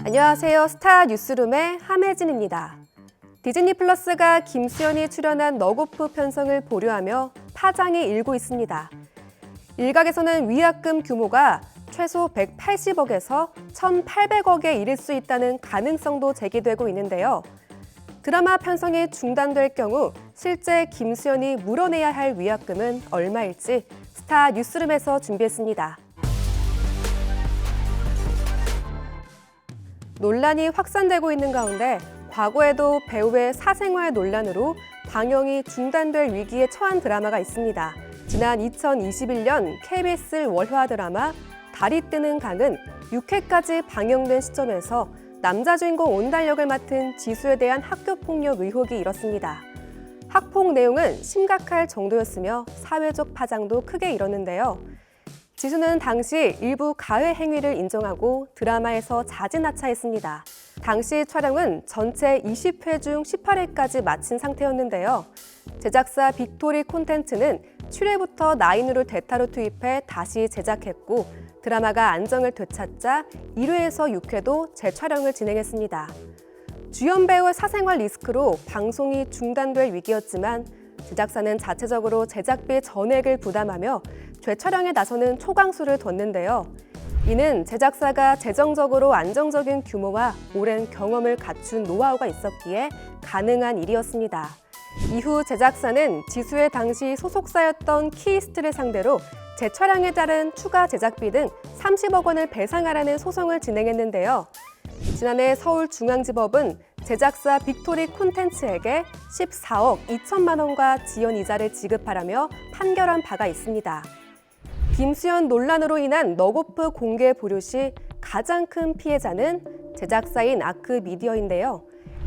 안녕하세요. 스타 뉴스룸의 함혜진입니다. 디즈니 플러스가 김수현이 출연한 너고프 편성을 보류하며 파장이 일고 있습니다. 일각에서는 위약금 규모가 최소 180억에서 1,800억에 이를 수 있다는 가능성도 제기되고 있는데요. 드라마 편성이 중단될 경우 실제 김수현이 물어내야 할 위약금은 얼마일지 스타 뉴스룸에서 준비했습니다. 논란이 확산되고 있는 가운데 과거에도 배우의 사생활 논란으로 방영이 중단될 위기에 처한 드라마가 있습니다. 지난 2021년 KBS 월화 드라마 달이 뜨는 강은 6회까지 방영된 시점에서 남자 주인공 온달 역을 맡은 지수에 대한 학교폭력 의혹이 일었습니다. 학폭 내용은 심각할 정도였으며 사회적 파장도 크게 일었는데요. 지수는 당시 일부 가해 행위를 인정하고 드라마에서 자진하차했습니다. 당시 촬영은 전체 20회 중 18회까지 마친 상태였는데요. 제작사 빅토리 콘텐츠는 7회부터 9을 대타로 투입해 다시 제작했고 드라마가 안정을 되찾자 1회에서 6회도 재촬영을 진행했습니다. 주연 배우의 사생활 리스크로 방송이 중단될 위기였지만 제작사는 자체적으로 제작비 전액을 부담하며 재촬영에 나서는 초강수를 뒀는데요. 이는 제작사가 재정적으로 안정적인 규모와 오랜 경험을 갖춘 노하우가 있었기에 가능한 일이었습니다. 이후 제작사는 지수의 당시 소속사였던 키이스트를 상대로 재촬영에 따른 추가 제작비 등 30억 원을 배상하라는 소송을 진행했는데요. 지난해 서울중앙지법은 제작사 빅토리 콘텐츠에게 14억 2천만 원과 지연 이자를 지급하라며 판결한 바가 있습니다. 김수현 논란으로 인한 너고프 공개 보류 시 가장 큰 피해자는 제작사인 아크미디어인데요.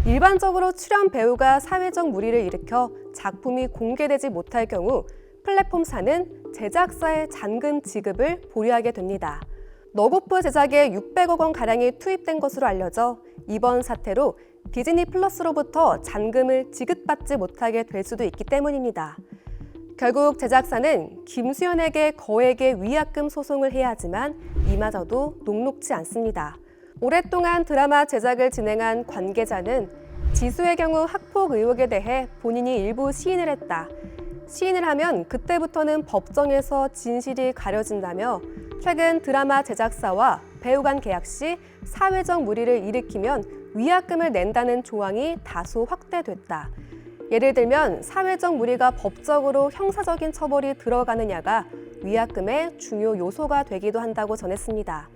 일반적으로 출연 배우가 사회적 물의를 일으켜 작품이 공개되지 못할 경우 플랫폼사는 제작사의 잔금 지급을 보류하게 됩니다. 너고프 제작에 600억 원가량이 투입된 것으로 알려져 이번 사태로 디즈니 플러스로부터 잔금을 지급받지 못하게 될 수도 있기 때문입니다. 결국 제작사는 김수현에게 거액의 위약금 소송을 해야 하지만 이마저도 녹록지 않습니다. 오랫동안 드라마 제작을 진행한 관계자는 지수의 경우 학폭 의혹에 대해 본인이 일부 시인을 했다. 시인을 하면 그때부터는 법정에서 진실이 가려진다며 최근 드라마 제작사와 배우 간 계약 시 사회적 물의를 일으키면 위약금을 낸다는 조항이 다소 확대됐다. 예를 들면 사회적 물의가 법적으로 형사적인 처벌이 들어가느냐가 위약금의 중요 요소가 되기도 한다고 전했습니다.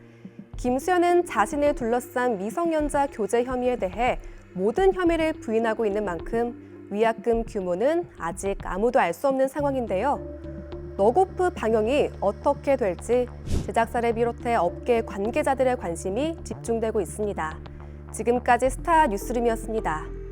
김수현은 자신을 둘러싼 미성년자 교제 혐의에 대해 모든 혐의를 부인하고 있는 만큼 위약금 규모는 아직 아무도 알 수 없는 상황인데요. 너고프 방영이 어떻게 될지 제작사를 비롯해 업계 관계자들의 관심이 집중되고 있습니다. 지금까지 스타 뉴스룸이었습니다.